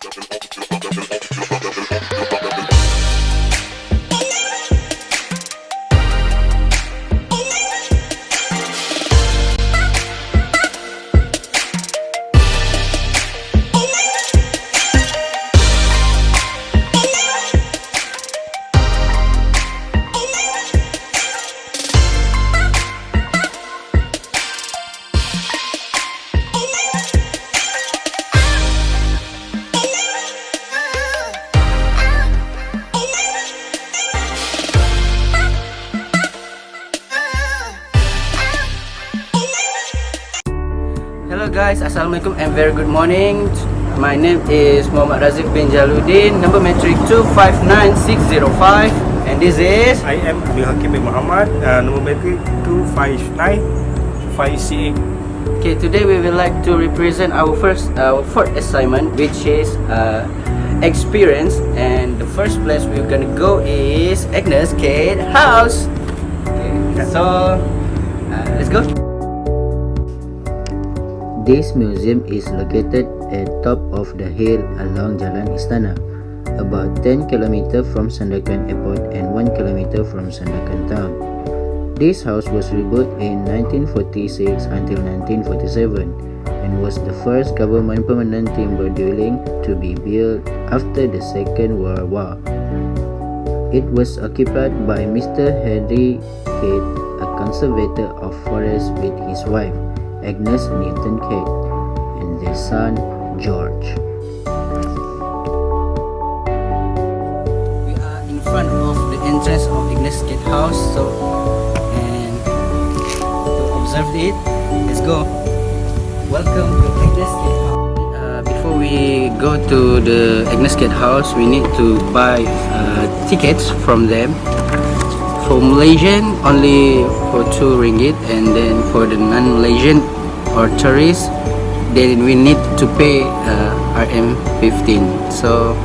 Hello guys, Assalamualaikum and very good morning. My name is Muhammad Razif bin Jaludin, number metric 259605, and this is I am Amirul bin Muhammad, number metric 2595C8. Okay, today we would like to represent our fourth assignment, which is experience, and the first place we're gonna go is Agnes Kate House. Okay, so let's go. This museum is located at top of the hill along Jalan Istana, about 10 km from Sandakan Airport and 1 km from Sandakan town. This house was rebuilt in 1946 until 1947 and was the first government permanent timber dwelling to be built after the Second World War. It was occupied by Mr. Henry Kate, a conservator of forests, with his wife Agnes Newton Kate and their son George. We are in front of the entrance of Agnes Kate House, so and to observe it, let's go. Welcome to Agnes Kate House. Before we go to the Agnes Kate House, we need to buy tickets from them. For Malaysian, only for 2 ringgit, and then for the non-Malaysian or tourists, then we need to pay RM15. So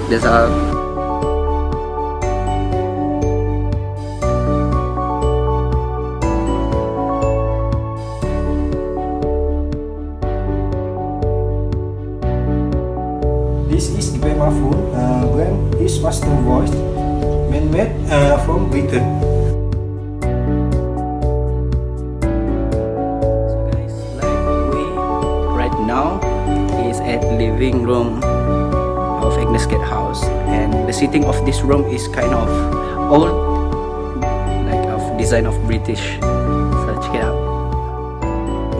that's all. This is Expereince brand is master voice, man-made from Britain. So guys, like we right now is at living room of Agnes Kate House, and the seating of this room is kind of old, like of design of British. So check it out.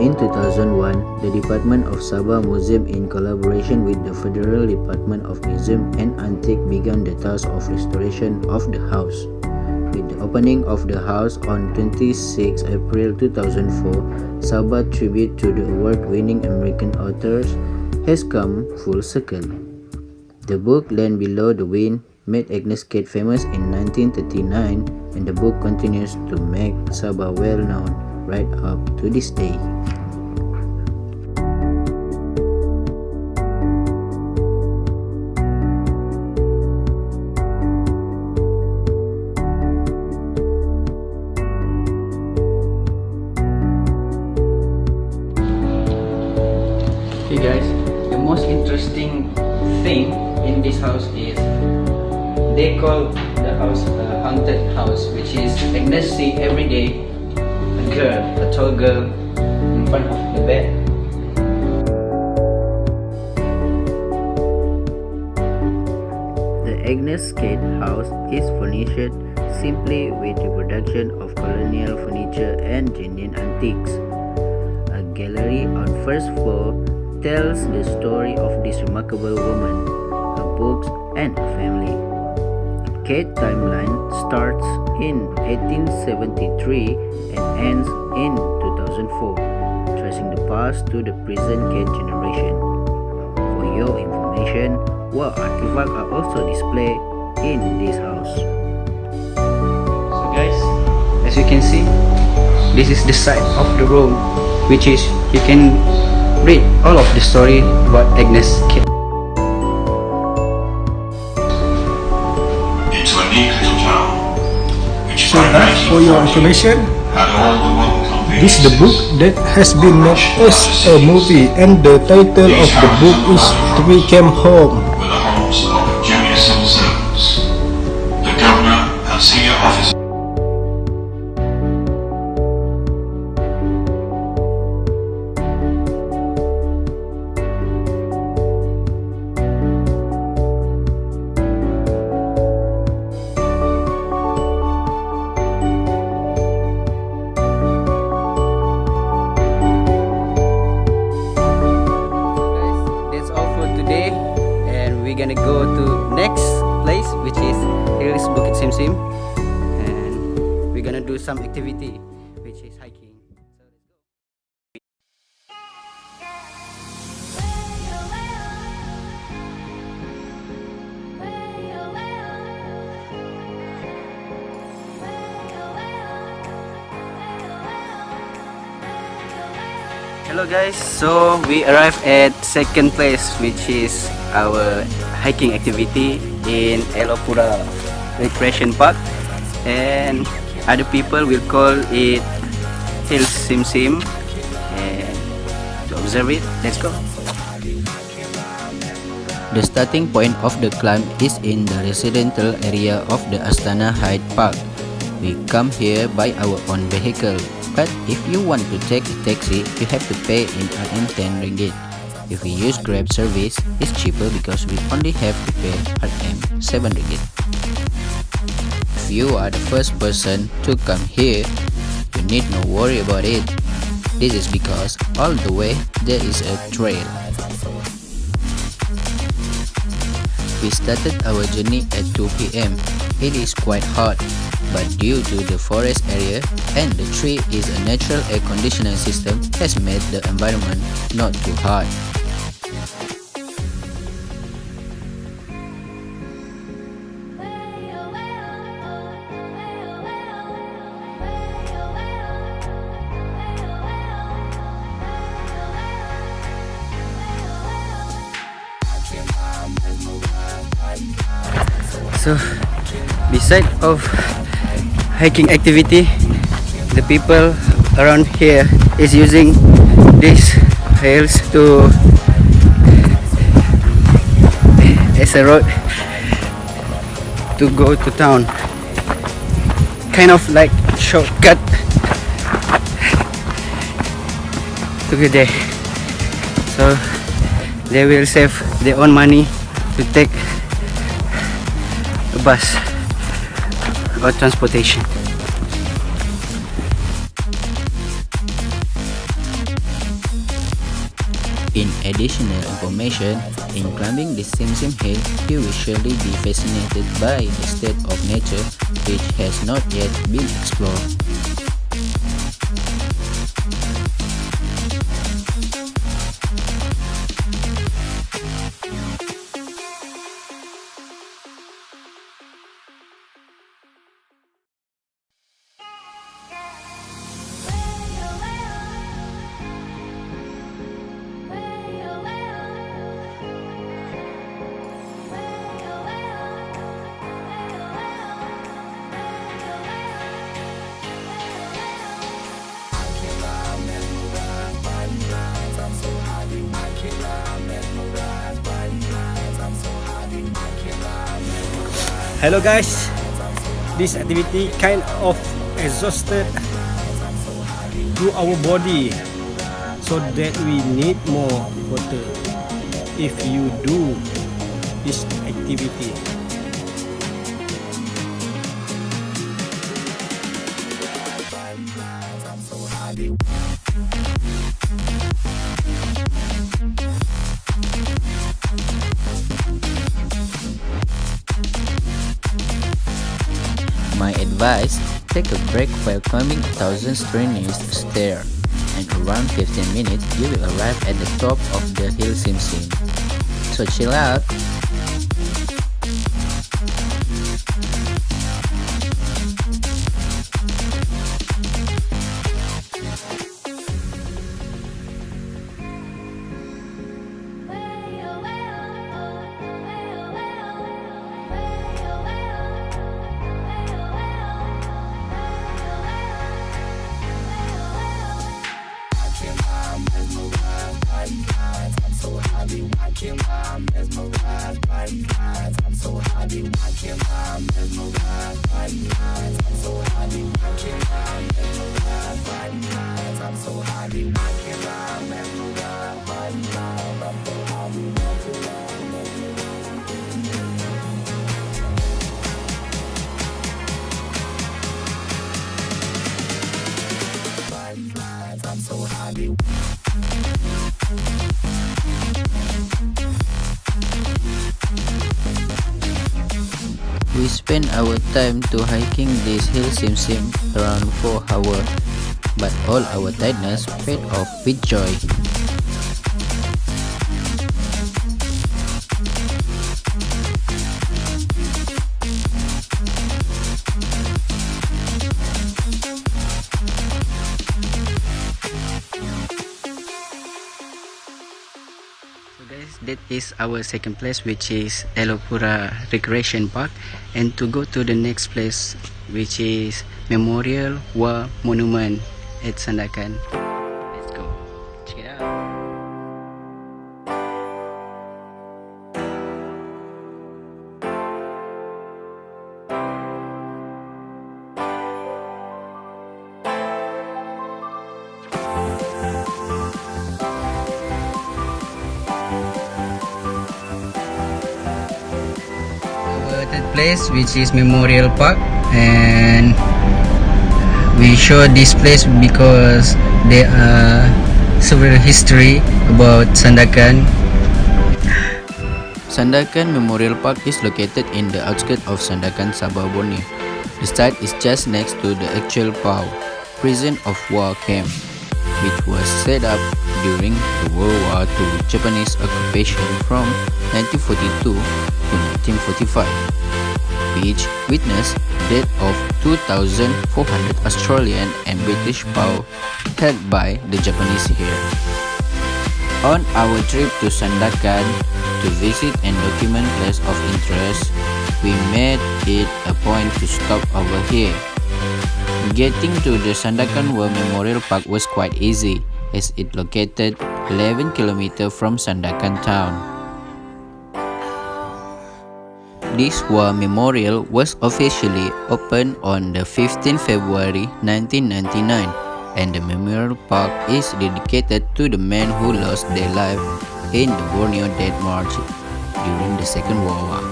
In 2001, the Department of Sabah Museum, in collaboration with the Federal Department of Museum and Antique, began the task of restoration of the house. With the opening of the house on 26 April 2004, Sabah tribute to the award-winning American authors has come full circle. The book Land Below the Wind made Agnes Kate famous in 1939, and the book continues to make Sabah well known right up to this day. Okay guys, the most interesting thing in this house is they call the house a haunted house, which is Agnes see every day a girl, a tall girl in front of the bed. The Agnes Kate House is furnished simply with the production of colonial furniture and genuine antiques. A gallery on first floor tells the story of this remarkable woman, her books, and her family. Kate timeline starts in 1873 and ends in 2004, tracing the past to the present Kate generation. For your information, war artifacts are also displayed in this house. So guys, as you can see, this is the side of the room, which is you can read all of the story about Agnes Kate. Into a neat little town, which So by for your information, had all the modern This is the book that has been made as a movie, and the title of the book is We Came Home. Were the homes of junior civil servants, the governor and senior officers. That's all for today, and we're gonna go to next place, which is Hills Bukit Simsim, and we're gonna do some activity, which is hiking. So let's go. Hello guys, so we arrived at second place, which is our hiking activity in Elopura Recreation Park, and other people will call it Hills Simsim. And to observe it, let's go. The starting point of the climb is in the residential area of the Astana Hyde Park. We come here by our own vehicle, but if you want to take a taxi, you have to pay in RM 10 ringgit. If we use Grab service, it's cheaper because we only have to pay RM 7 ringgit. If you are the first person to come here, you need no worry about it. This is because all the way there is a trail. We started our journey at 2 p.m. It is quite hot, but due to the forest area and the tree is a natural air conditioning system has made the environment not too hot. So, beside of hiking activity, the people around here is using these rails to as a road to go to town, kind of like shortcut to get there. So they will save their own money to take a bus or transportation. In additional information, in climbing the Simsim Hill, you will surely be fascinated by the state of nature which has not yet been explored. Hello guys, this activity kind of exhausted to our body, so that we need more water if you do this activity. My advice, take a break while climbing 1,000 strenuous stairs, and around 15 minutes you will arrive at the top of the hill Simsim. So chill out. We spent our time to hiking this hill sim around 4 hours, but all our tiredness paid off with joy. So guys, that is our second place, which is Elopura Recreation Park, and to go to the next place, which is Memorial War Monument at Sandakan. Let's go check it out. That place, which is Memorial Park, and we show this place because there are several history about Sandakan. Sandakan Memorial Park is located in the outskirts of Sandakan, Sabah, Borneo. The site is just next to the actual PAU, prison of war camp, which was set up during the World War II Japanese occupation from 1942 to 1945, which witnessed the death of 2,400 Australian and British PAU held by the Japanese here. On our trip to Sandakan to visit and document places of interest, we made it a point to stop over here. Getting to the Sandakan War Memorial Park was quite easy, as it located 11 km from Sandakan town. This war memorial was officially opened on the 15th February 1999, and the memorial park is dedicated to the men who lost their life in the Borneo Death March during the Second World War.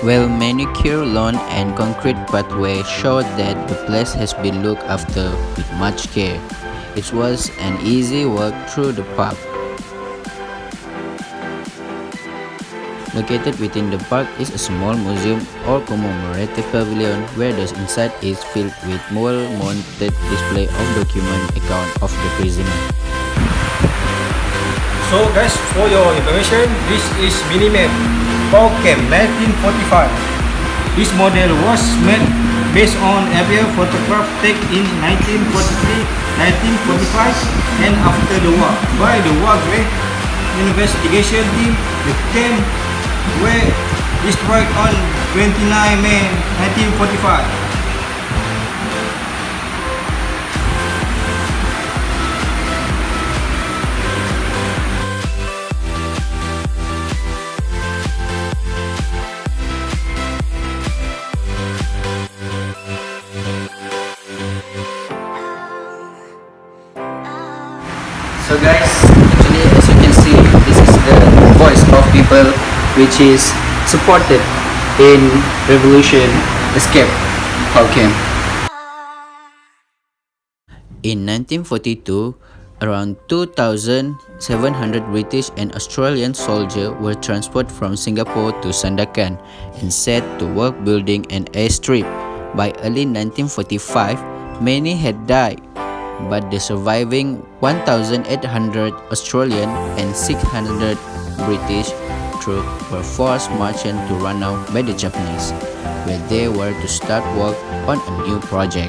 Well manicured lawn and concrete pathway showed that the place has been looked after with much care. It was an easy walk through the park. Located within the park is a small museum or commemorative pavilion where the inside is filled with well-mounted display of document account of the prisoner. So guys, for your information, this is Minimap PAU Camp 1945. This model was made based on aerial photograph taken in 1943, 1945 and after the war by the war grade investigation team. The camp were destroyed on 29 May 1945. So guys, actually as you can see, this is the voice of people which is supported in revolution escape PAU camp. In 1942, around 2,700 British and Australian soldiers were transported from Singapore to Sandakan and set to work building an airstrip. By early 1945, many had died, but the surviving 1,800 Australian and 600 British troops were forced marching to run out by the Japanese, where they were to start work on a new project.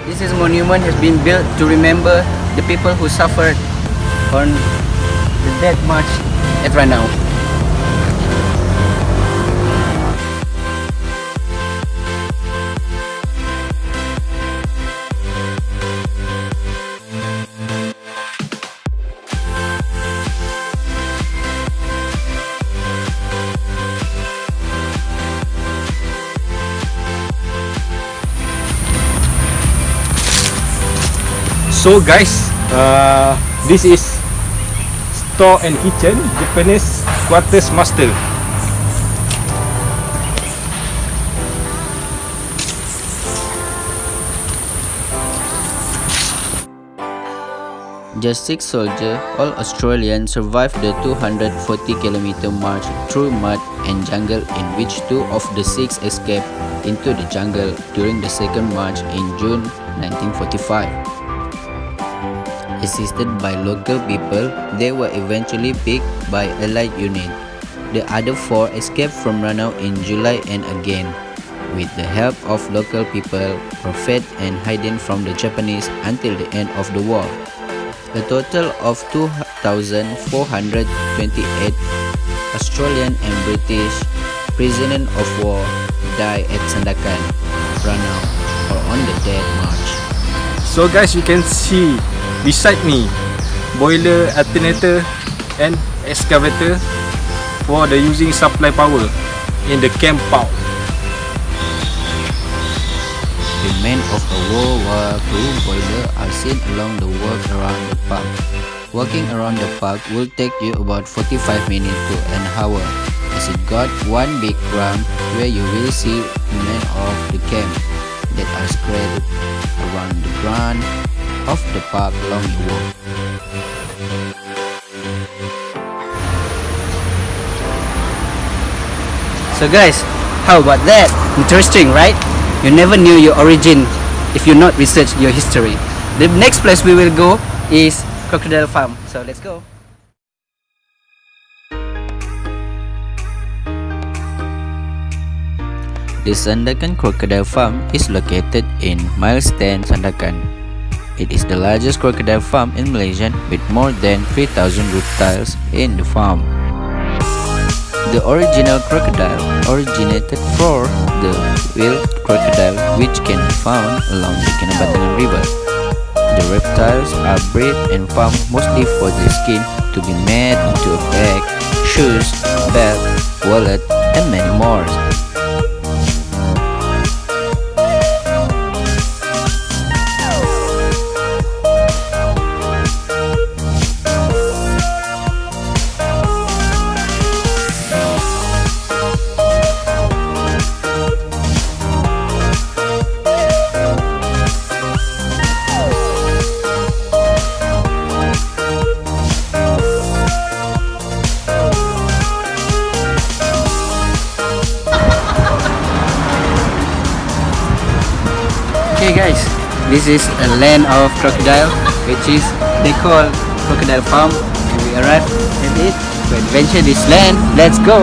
This monument has been built to remember the people who suffered on the dead march at right now. So guys, this is store and kitchen Japanese quarters master. Just 6 soldiers, all Australians, survived the 240-kilometer march through mud and jungle, in which 2 of the 6 escaped into the jungle during the second march in June 1945. Assisted by local people, they were eventually picked by Allied unit. The other 4 escaped from Ranau in July and again, with the help of local people, were fed and hidden from the Japanese until the end of the war. A total of 2,428 Australian and British prisoners of war died at Sandakan, Ranau, or on the Dead March. So guys, you can see beside me boiler, alternator and excavator for the using supply power in the camp out. Remains of a World War II boiler are seen along the walk around the park. Walking around the park will take you about 45 minutes to an hour, as it got one big ground where you will see men of the camp that are spread around the ground of the park along the walk. So guys, how about that? Interesting, right? You never knew your origin if you not research your history. The next place we will go is Crocodile Farm. So let's go. The Sandakan Crocodile Farm is located in Miles 10, Sandakan. It is the largest crocodile farm in Malaysia with more than 3,000 reptiles in the farm. The original crocodile originated from the wild crocodile, which can be found along the Kinabatangan River. The reptiles are bred and farmed mostly for their skin to be made into a bag, shoes, belt, wallet, and many more. Okay guys, this is a land of crocodile, which is they call Crocodile Farm, and we arrived at it to adventure this land. Let's go!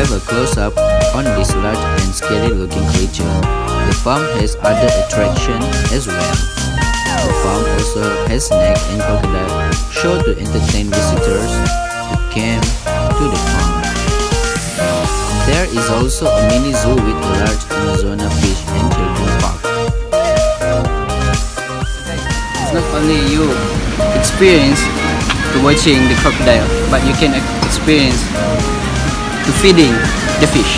A close-up on this large and scary-looking creature. The farm has other attractions as well. The farm also has snake and crocodile show to entertain visitors who came to the farm. There is also a mini zoo with a large Amazona fish and children park. It's not only you experience to watching the crocodile, but you can experience to feeding the fish.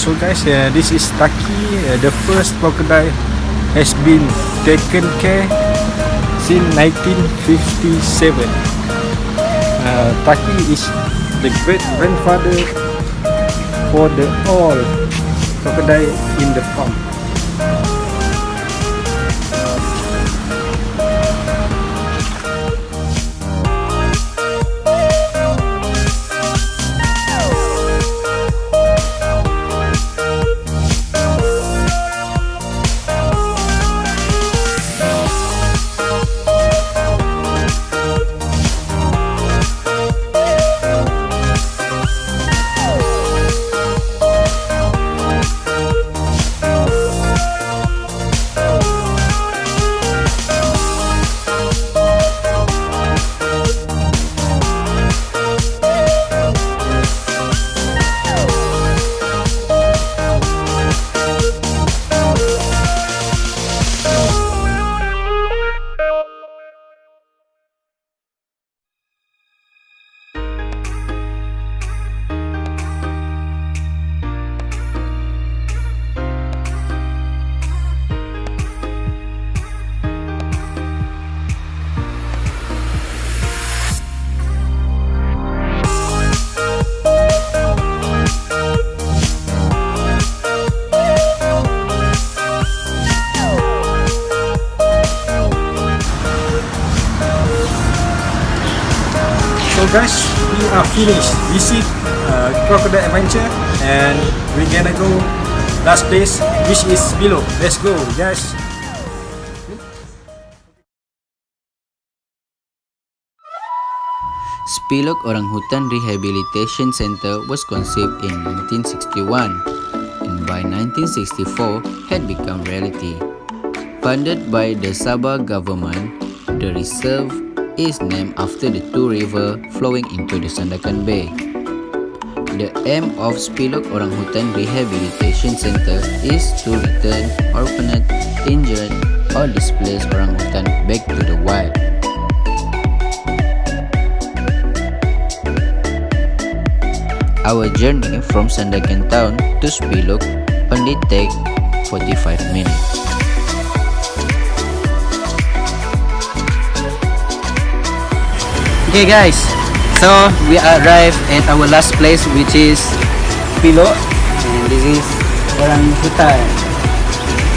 So guys, this is Taki. The first crocodile has been taken care since 1957. Taki is the great grandfather for the all crocodile in the farm. So guys, we are finished visit Crocodile Adventure, and we're gonna go last place, which is below. Let's go guys. Spilok Orangutan Rehabilitation Center was conceived in 1961 and by 1964 had become reality. Funded by the Sabah government, the reserve is named after the two rivers flowing into the Sandakan Bay. The aim of Spilok Orangutan Rehabilitation Center is to return orphaned, injured, or displaced orangutan back to the wild. Our journey from Sandakan town to Spilok only take 45 minutes. Okay guys, so we arrived at our last place, which is Pilo, and this is Orangutan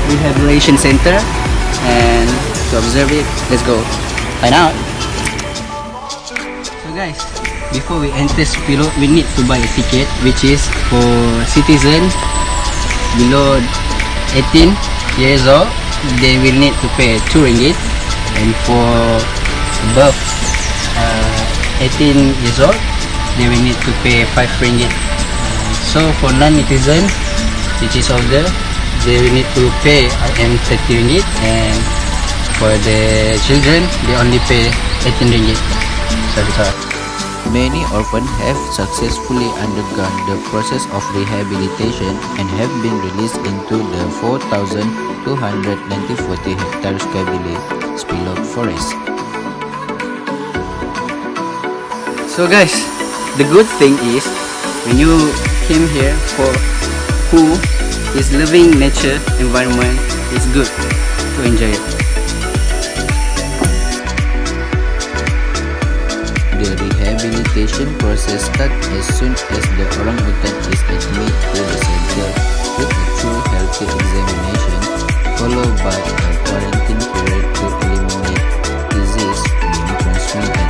Rehabilitation Center, and to observe it, let's go find out. So guys, before we enter Pilo, we need to buy a ticket, which is for citizens below 18 years old, they will need to pay 2 ringgit, and for above 18 years old, they will need to pay 5 ringgit. So for non-citizen, which is older, they will need to pay 30 ringgit, and for the children, they only pay 18 ringgit. Sorry. Many orphans have successfully undergone the process of rehabilitation and have been released into the 4,240 hectares Kabile Spilok Forest. So guys, the good thing is when you came here for who is living nature environment, it's good to enjoy it. The rehabilitation process starts as soon as the orangutan is admitted to the center with a true healthy examination, followed by a quarantine period to eliminate disease being transmitted.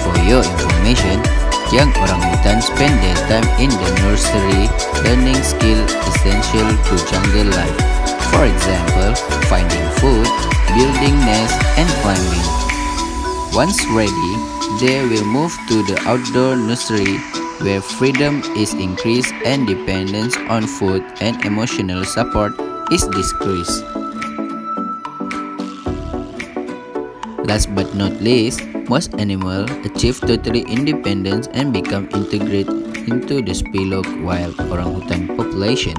For your information, young orangutan spend their time in the nursery learning skills essential to jungle life. For example, finding food, building nests, and climbing. Once ready, they will move to the outdoor nursery where freedom is increased and dependence on food and emotional support is decreased. Last but not least, most animals achieve total independence and become integrated into the Spilok wild orangutan population.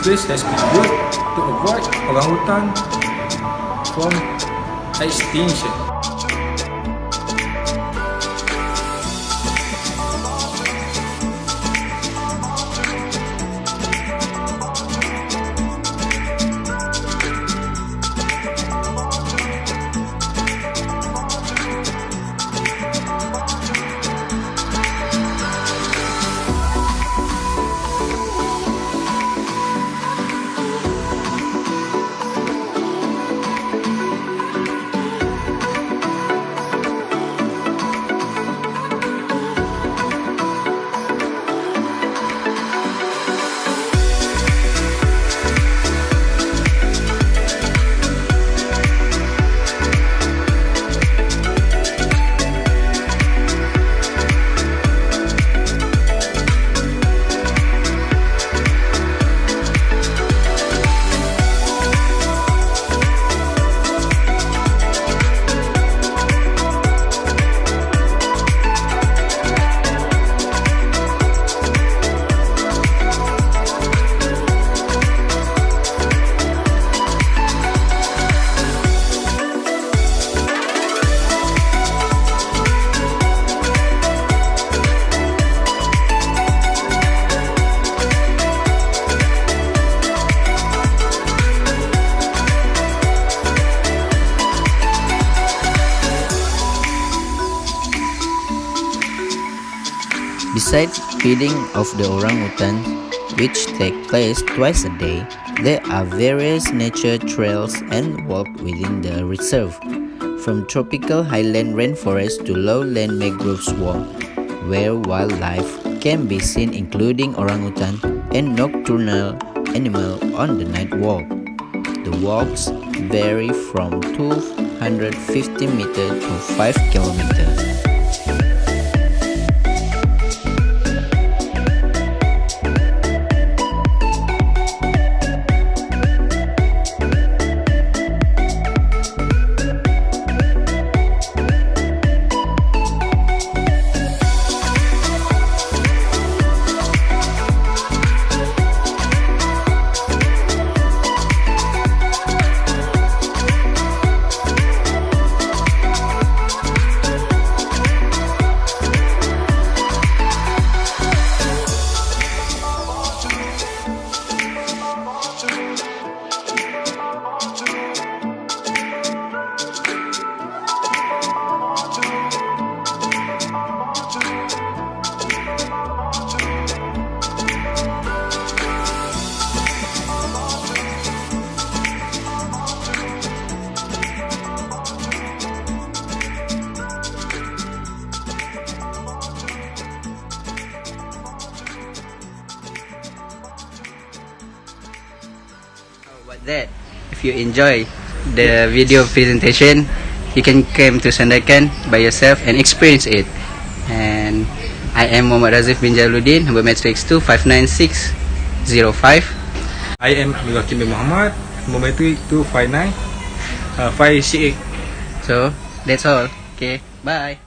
place has been built to avoid orangutan from extinction. Besides feeding of the orangutan, which take place twice a day, there are various nature trails and walks within the reserve, from tropical highland rainforest to lowland mangrove swamp, where wildlife can be seen including orangutan and nocturnal animals on the night walk. The walks vary from 250 meters to 5 kilometers. That if you enjoy the video presentation, you can come to Sandakan by yourself and experience it. And I am Muhammad Razif bin Jaludin, number matrix 259605. I am Amirul Muhammad, number 259 568. So that's all. Okay, bye.